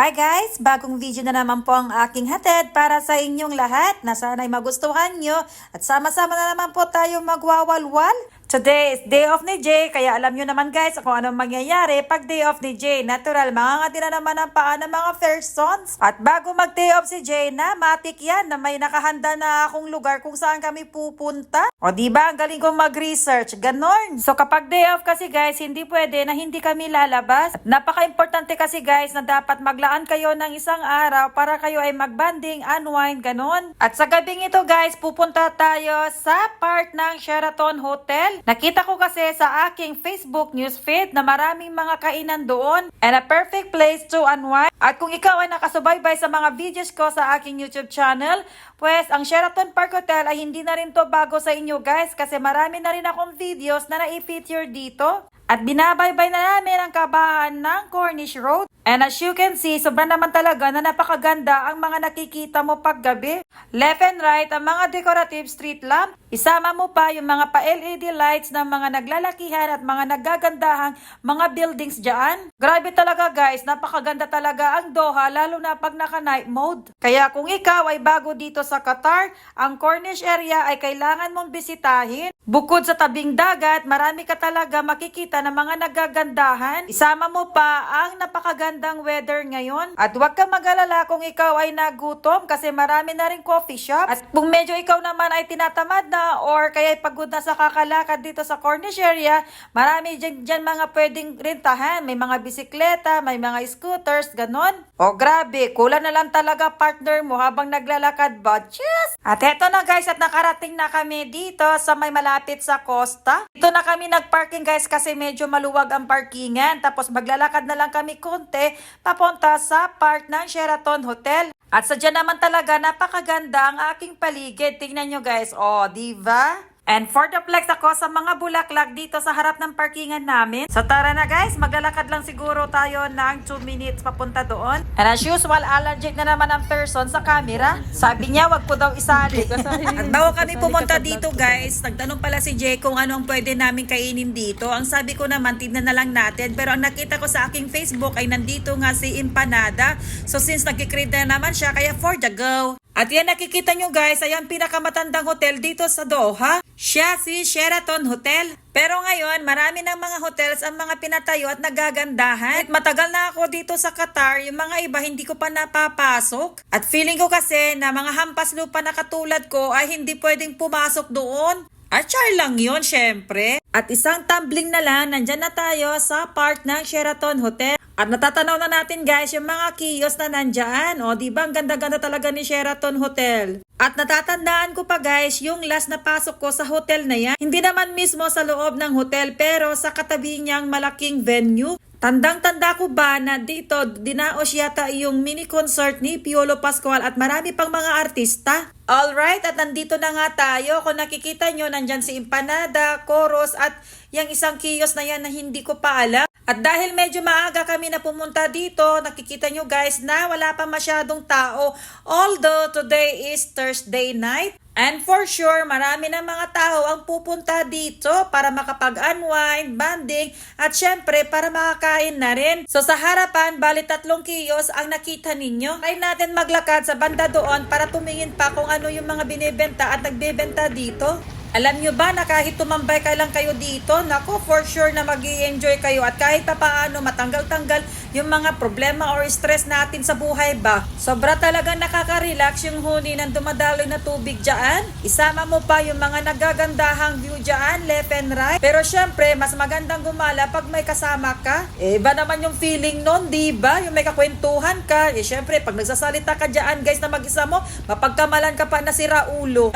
Hi guys! Bagong video na naman po ang aking hatid para sa inyong lahat na sana'y magustuhan nyo at sama-sama na naman po tayo magwawalwal. Today is day off ni Jay, kaya alam nyo naman guys kung anong mangyayari pag day off ni Jay. Natural, mangangati na naman ang paa ng mga persons. At bago mag day off si Jay na, matik yan na may nakahanda na akong lugar kung saan kami pupunta. O diba, ang galing kong mag-research, ganon. So kapag day off kasi guys, hindi pwede na hindi kami lalabas. At napaka-importante kasi guys na dapat maglaan kayo ng isang araw para kayo ay mag-banding, unwind, ganon. At sa gabing ito guys, pupunta tayo sa part ng Sheraton Hotel. Nakita ko kasi sa aking Facebook newsfeed na maraming mga kainan doon and a perfect place to unwind. At kung ikaw ay nakasubaybay sa mga videos ko sa aking YouTube channel, pues ang Sheraton Park Hotel ay hindi na rin to bago sa inyo guys kasi marami na rin akong videos na na-feature dito. At binabaybay na namin ang kabahan ng Cornish Road. And as you can see, sobrang naman talaga na napakaganda ang mga nakikita mo paggabi. Left and right, ang mga decorative street lamp. Isama mo pa yung mga pa-LED lights ng mga naglalakihan at mga nagagandahang mga buildings dyan. Grabe talaga guys, napakaganda talaga ang Doha lalo na pag naka-night mode. Kaya kung ikaw ay bago dito sa Qatar, ang Cornish area ay kailangan mong bisitahin. Bukod sa tabing dagat, marami ka talaga makikita ng mga nagagandahan. Isama mo pa ang napakagandang weather ngayon. At huwag kang mag-alala kung ikaw ay nagutom kasi marami na rin coffee shop. At kung medyo ikaw naman ay tinatamad na or kaya pagod na sa kakalakad dito sa Cornish area, marami dyan mga pwedeng rentahan. May mga bisikleta, may mga scooters, ganon. O grabe, kulang na lang talaga partner mo habang naglalakad ba? Cheers! At eto na guys, at nakarating na kami dito sa may malapit sa Costa. Dito na kami nagparking guys kasi medyo maluwag ang parkingan. Tapos maglalakad na lang kami konti papunta sa park ng Sheraton Hotel. At sadya naman talaga napakaganda ang aking paligid. Tingnan nyo guys, oh, diba? And for the flex ako sa mga bulaklak dito sa harap ng parkingan namin. So tara na guys, maglalakad lang siguro tayo ng 2 minutes papunta doon. And as usual, allergic na naman ang person sa camera. Sabi niya, wag po daw isali. At bago kami pumunta dito guys, nagtanong pala si Jay kung ano ang pwede namin kainin dito. Ang sabi ko naman, tignan na lang natin. Pero ang nakita ko sa aking Facebook ay nandito nga si Empanada. So since nagkikrave na naman siya, kaya for the go. At yan nakikita nyo guys, ay ang pinakamatandang hotel dito sa Doha. Siya si Sheraton Hotel. Pero ngayon, marami ng mga hotels ang mga pinatayo at nagagandahan. At matagal na ako dito sa Qatar, yung mga iba hindi ko pa napapasok. At feeling ko kasi na mga hampas lupa na katulad ko ay hindi pwedeng pumasok doon. At char lang yun, syempre. At isang tumbling na lang, nandyan na tayo sa park ng Sheraton Hotel. At natatanaw na natin guys yung mga kiosk na nandyan. O diba ang ganda-ganda talaga ni Sheraton Hotel. At natatandaan ko pa guys yung last na pasok ko sa hotel na yan. Hindi naman mismo sa loob ng hotel pero sa katabi niyang malaking venue. Tandang-tanda ko ba na dito dinaos yata yung mini concert ni Piolo Pascual at marami pang mga artista? Alright, at nandito na nga tayo. Kung nakikita nyo, nandyan si Empanada, Coros at yung isang kiosk na yan na hindi ko pa alam. At dahil medyo maaga kami na pumunta dito, nakikita nyo guys na wala pa masyadong tao. Although today is Thursday night. And for sure, marami na mga tao ang pupunta dito para makapag-unwind, banding, at syempre para makakain na rin. So sa harapan, bali 3 kiosk ang nakita ninyo. Try natin maglakad sa banda doon para tumingin pa kung ano yung mga binibenta at nagbebenta dito. Alam nyo ba na kahit tumambay ka lang kayo dito, nako for sure na mag-i-enjoy kayo at kahit pa paano matanggal-tanggal yung mga problema or stress natin sa buhay ba. Sobra talaga nakaka-relax yung huni ng dumadaloy na tubig dyan. Isama mo pa yung mga nagagandahang view dyan, left and right. Pero syempre, mas magandang gumala pag may kasama ka. Iba naman yung feeling nun, diba? Yung may kakwentuhan ka. Syempre, pag nagsasalita ka dyan guys na mag-isa mo, mapagkamalan ka pa na si Raulo.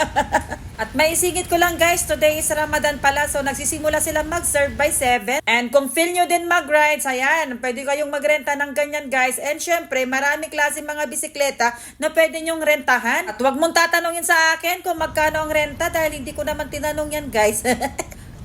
At may isingit ko lang guys, today is Ramadan pala, so nagsisimula sila mag-serve by 7. And kung feel nyo din mag-rides, ayan, pwede kayong magrenta ng ganyan guys. And syempre, marami klase mga bisikleta na pwede nyong rentahan. At huwag mong tatanungin sa akin kung magkano ang renta dahil hindi ko naman tinanong yan guys.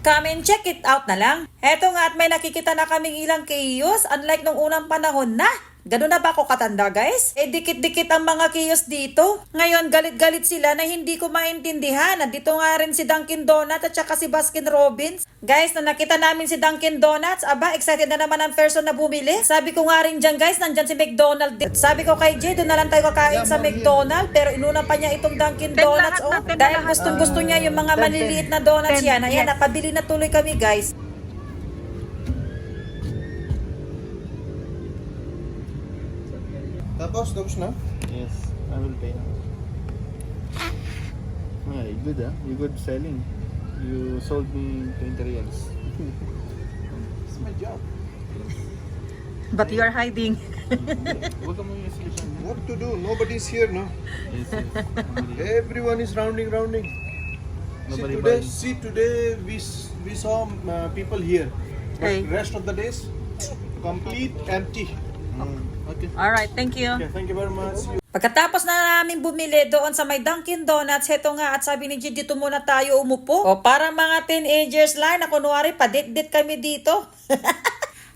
Come and check it out na lang. Eto nga at may nakikita na kaming ilang kiosk, unlike nung unang panahon na Ganun na ba ako katanda, guys? Eh, dikit-dikit ang mga kiosk dito. Ngayon, galit-galit sila na hindi ko maintindihan. Nandito nga rin si Dunkin Donuts at saka si Baskin Robbins. Guys, nung nakita namin si Dunkin Donuts, aba, excited na naman ang person na bumili. Sabi ko nga rin dyan, guys, nandyan si McDonald's. At sabi ko kay Jay, doon na lang tayo kakain sa McDonald's. Pero inuna pa niya itong Dunkin Donuts, oh. Dahil gustong-gusto niya yung mga maliliit na donuts yan. Ayan, napabili na tuloy kami, guys. Tapos na? Yes, I will pay now. Yeah, you good You good selling. You sold me 20 reals. It's my job. But you are hiding. Huwag ka mo yung solution. What to do? Nobody's here, no? Yes, yes. Everyone is rounding. Nobody See today we saw people here, but Hey. rest of the days complete empty. Okay. Alright, thank you. Okay, thank you very much. Pagkatapos na namin bumili doon sa may Dunkin Donuts, heto nga at sabi ni G, dito muna tayo umupo. O para mga teenagers lang na kunwari padit-dit kami dito.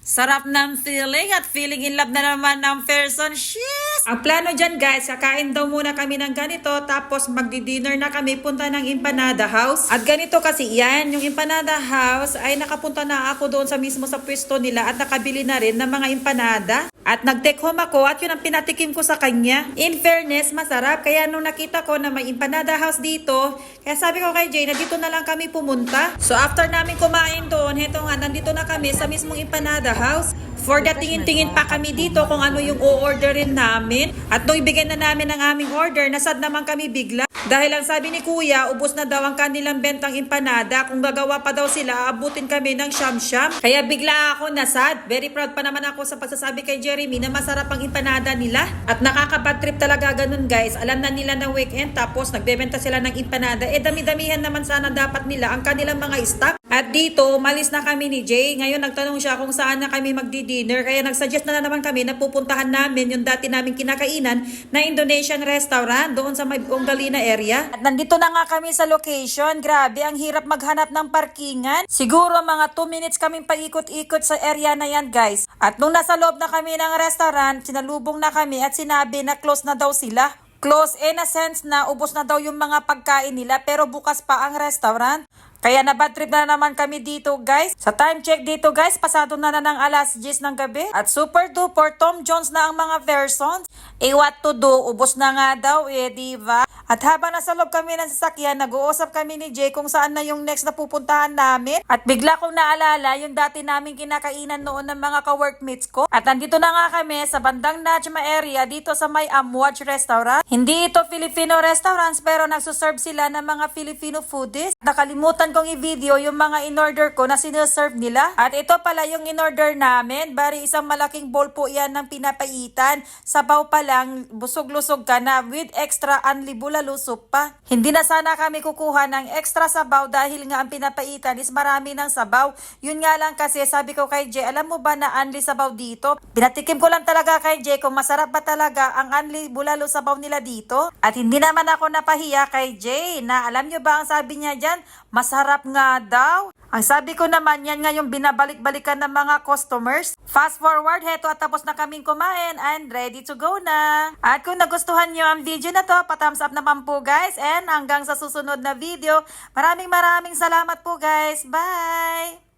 Sarap ng feeling at feeling in love na naman ng person. Yes! Ang plano dyan guys, kakain daw muna kami ng ganito tapos magdi-dinner na kami punta ng Empanada House. At ganito kasi yan, yung Empanada House ay nakapunta na ako doon sa mismo sa pwesto nila at nakabili na rin ng mga empanada. At nag-take home ako at yun ang pinatikim ko sa kanya. In fairness, masarap. Kaya nung nakita ko na may Empanada House dito, kaya sabi ko kay Jay na dito na lang kami pumunta. So after namin kumain doon, heto nga, nandito na kami sa mismong Empanada House. For the tingin-tingin pa kami dito kung ano yung o-orderin namin. At nung ibigay na namin ang aming order, nasad naman kami bigla. Dahil ang sabi ni Kuya, ubos na daw ang kanilang bentang empanada. Kung gagawa pa daw sila, abutin kami ng siyam-siyam. Kaya bigla ako nasad. Very proud pa naman ako sa pagsasabi kay Jeremy na masarap ang empanada nila. At nakaka-bad trip talaga ganun guys. Alam na nila na weekend tapos nagbebenta sila ng empanada. Eh dami-damihan naman sana dapat nila ang kanilang mga stock. At dito, malis na kami ni Jay. Ngayon nagtanong siya kung saan na kami magdi-dinner. Kaya nagsuggest na naman kami na pupuntahan namin yung dati namin kinakainan na Indonesian restaurant doon sa may Onggalina area. At nandito na nga kami sa location. Grabe, ang hirap maghanap ng parkingan. Siguro mga 2 minutes kaming paikot-ikot sa area na yan guys. At nung nasa loob na kami ng restaurant, sinalubong na kami at sinabi na close na daw sila. Close in a sense na ubos na daw yung mga pagkain nila pero bukas pa ang restaurant. Kaya na bad trip na naman kami dito guys. Sa time check dito guys, pasado na ng alas 10 ng gabi. At super duper Tom Jones na ang mga persons. Eh what to do, ubos na nga daw diba? At habang nasa loob kami ng sasakyan, nag-uusap kami ni Jay kung saan na yung next na pupuntahan namin. At bigla kong naalala yung dati naming kinakainan noon ng mga ka-workmates ko. At nandito na nga kami sa bandang Najma area dito sa may Amwaj restaurant. Hindi ito Filipino restaurants pero nagsuserve sila ng mga Filipino foodies. Nakalimutan kong i-video yung mga in-order ko na sineserve nila. At ito pala yung in-order namin. Bari isang malaking bowl po yan ng pinapaitan. Sabaw pa lang, busog-lusog ka na with extra anli-bulalo soup pa. Hindi na sana kami kukuha ng extra sabaw dahil nga ang pinapaitan is marami ng sabaw. Yun nga lang kasi sabi ko kay Jay, alam mo ba na anli sabaw dito? Pinatikim ko lang talaga kay Jay kung masarap ba talaga ang anli-bulalo sabaw nila dito. At hindi naman ako napahiya kay Jay na alam nyo ba ang sabi niya dyan? Masarap nga daw. Ang sabi ko naman, yan nga yung binabalik-balikan ng mga customers. Fast forward, heto at tapos na kaming kumain and ready to go na. At kung nagustuhan nyo ang video na to, pa-thumbs up naman po guys. And hanggang sa susunod na video, maraming salamat po guys. Bye!